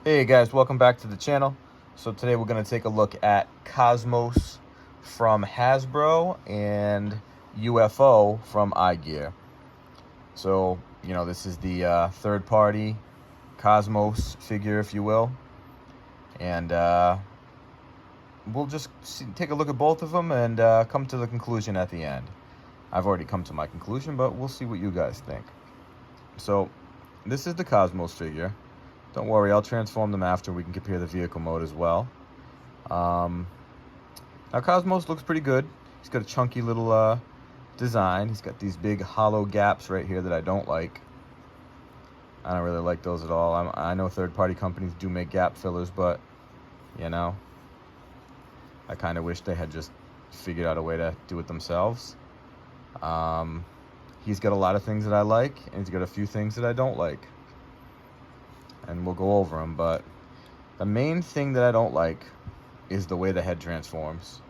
Hey guys, welcome back to the channel. So today we're going to take a look at Cosmos from Hasbro and UFO from IGEAR. So, this is the third party Cosmos figure, if you will. And we'll just take a look at both of them and come to the conclusion at the end. I've already come to my conclusion, but we'll see what you guys think. So, this is the Cosmos figure. Don't worry, I'll transform them after. We can compare the vehicle mode as well. Now, Cosmos looks pretty good. He's got a chunky little design. He's got these big hollow gaps right here that I don't like. I don't really like those at all. I know third-party companies do make gap fillers, but, I kind of wish they had just figured out a way to do it themselves. He's got a lot of things that I like, and he's got a few things that I don't like. And we'll go over them, but the main thing that I don't like is the way the head transforms.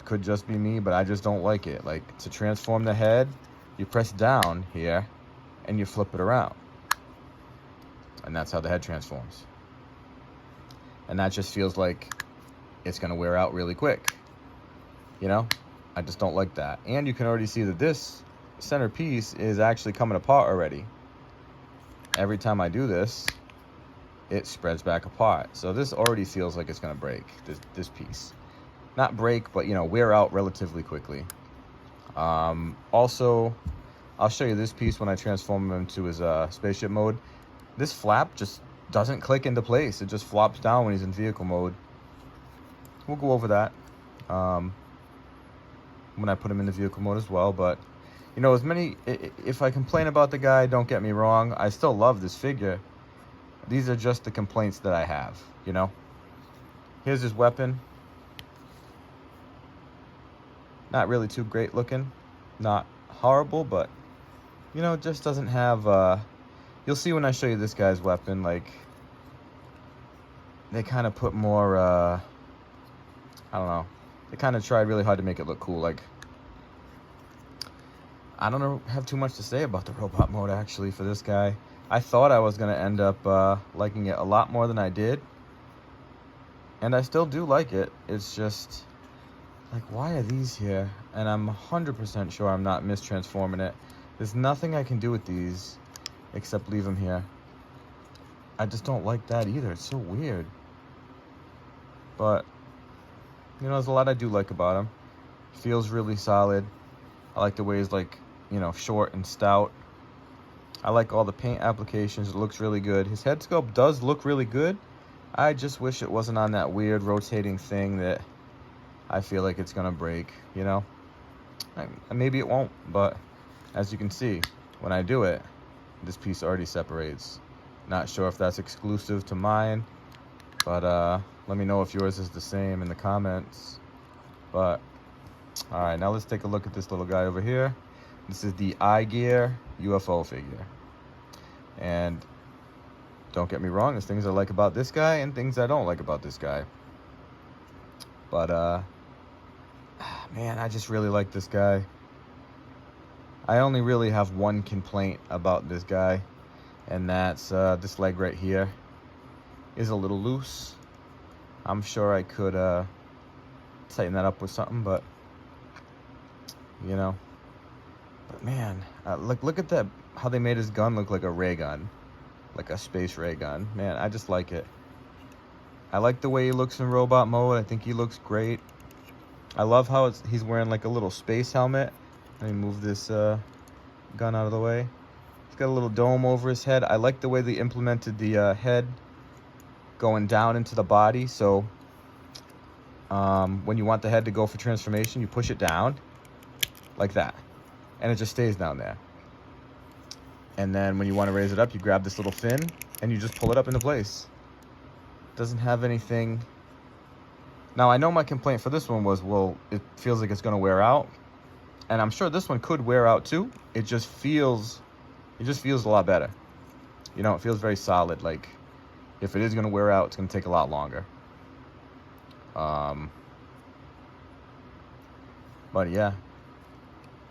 Could just be me, but I just don't like it. Like, to transform the head, you press down here and you flip it around, and that's how the head transforms. And that just feels like it's gonna wear out really quick. I just don't like that. And you can already see that this center piece is actually coming apart already. Every time I do this, it spreads back apart. So this already feels like it's gonna break, this piece. Not break, but wear out relatively quickly. Also, I'll show you this piece when I transform him into his spaceship mode. This flap just doesn't click into place. It just flops down when he's in vehicle mode. We'll go over that when I put him in the vehicle mode as well, but if I complain about the guy, don't get me wrong, I still love this figure. These are just the complaints that I have, Here's his weapon. Not really too great looking. Not horrible, but, it just doesn't have, you'll see when I show you this guy's weapon, like, they kind of put more, I don't know. They kind of tried really hard to make it look cool, like, I don't have too much to say about the robot mode, actually, for this guy. I thought I was going to end up liking it a lot more than I did. And I still do like it. It's just, like, why are these here? And I'm 100% sure I'm not mistransforming it. There's nothing I can do with these except leave them here. I just don't like that either. It's so weird. But, there's a lot I do like about him. Feels really solid. I like the way he's, like, short and stout. I like all the paint applications. It looks really good. His head sculpt does look really good. I just wish it wasn't on that weird rotating thing that I feel like it's gonna break, Maybe it won't, but as you can see, when I do it, this piece already separates. Not sure if that's exclusive to mine, but let me know if yours is the same in the comments. But all right, now let's take a look at this little guy over here. This is the IGEAR UFO figure. And don't get me wrong, there's things I like about this guy and things I don't like about this guy. But, man, I just really like this guy. I only really have one complaint about this guy, and that's this leg right here is a little loose. I'm sure I could tighten that up with something, but But man, look at that, how they made his gun look like a ray gun, like a space ray gun. Man, I just like it. I like the way he looks in robot mode. I think he looks great. I love how he's wearing like a little space helmet. Let me move this gun out of the way. He's got a little dome over his head. I like the way they implemented the head going down into the body. So when you want the head to go for transformation, you push it down like that, and it just stays down there. And then when you want to raise it up, you grab this little fin and you just pull it up into place. Doesn't have anything. Now, I know my complaint for this one was, well, it feels like it's going to wear out, and I'm sure this one could wear out too. It just feels a lot better. It feels very solid. Like, if it is going to wear out, it's going to take a lot longer. But yeah,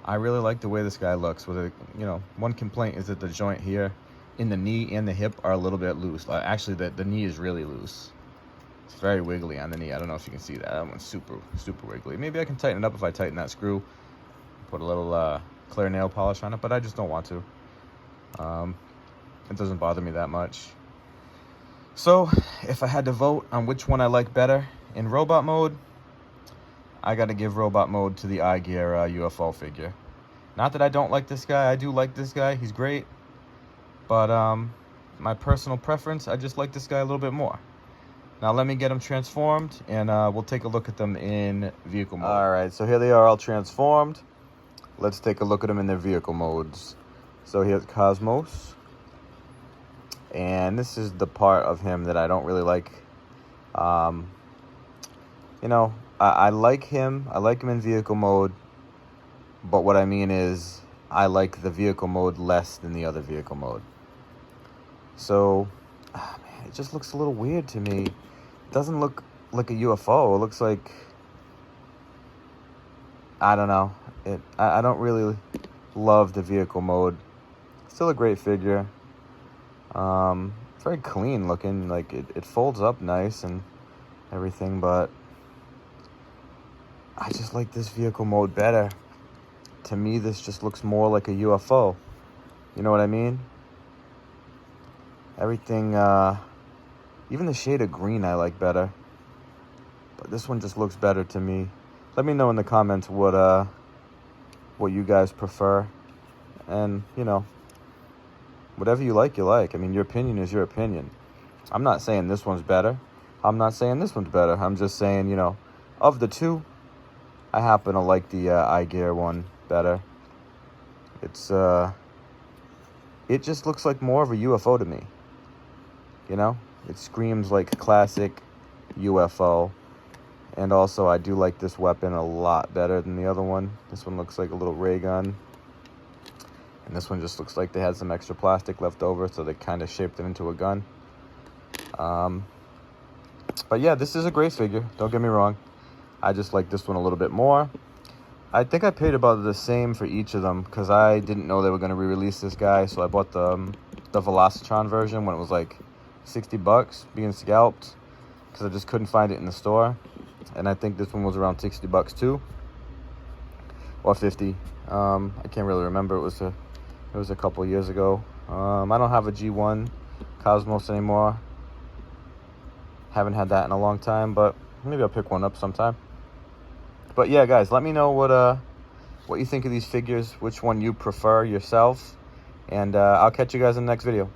I really like the way this guy looks. With one complaint is that the joint here in the knee and the hip are a little bit loose. Actually, the knee is really loose. It's very wiggly on the knee. I don't know if you can see that. That one's super wiggly. Maybe I can tighten it up if I tighten that screw. Put a little clear nail polish on it, but I just don't want to. It doesn't bother me that much. So, if I had to vote on which one I like better in robot mode, I got to give robot mode to the IGEAR UFO figure. Not that I don't like this guy. I do like this guy. He's great. But my personal preference, I just like this guy a little bit more. Now let me get them transformed, and we'll take a look at them in vehicle mode. All right, so here they are all transformed. Let's take a look at them in their vehicle modes. So here's Cosmos. And this is the part of him that I don't really like. You know, I like him. I like him in vehicle mode. But what I mean is, I like the vehicle mode less than the other vehicle mode. So, man, it just looks a little weird to me. It doesn't look like a UFO. It looks like, I don't know. I don't really love the vehicle mode. Still a great figure. Very clean looking. Like, it folds up nice and everything, but I just like this vehicle mode better. To me, this just looks more like a UFO. You know what I mean? Everything, even the shade of green I like better. But this one just looks better to me. Let me know in the comments what you guys prefer. And, you know, whatever you like, you like. I mean, your opinion is your opinion. I'm not saying this one's better. I'm not saying this one's better. I'm just saying, you know, of the two, I happen to like the IGEAR one better. It's it just looks like more of a UFO to me. You know, it screams like classic UFO. And also, I do like this weapon a lot better than the other one. This one looks like a little ray gun. And this one just looks like they had some extra plastic left over, so they kind of shaped it into a gun. But yeah, this is a great figure. Don't get me wrong. I just like this one a little bit more. I think I paid about the same for each of them because I didn't know they were going to re-release this guy. So I bought the Velocitron version when it was like $60 being scalped because I just couldn't find it in the store. And I think this one was around $60 too, or 50. I can't really remember. It was a couple years ago. I don't have a G1 Cosmos anymore. Haven't had that in a long time, but maybe I'll pick one up sometime. But yeah, guys, let me know what you think of these figures, which one you prefer yourself, and I'll catch you guys in the next video.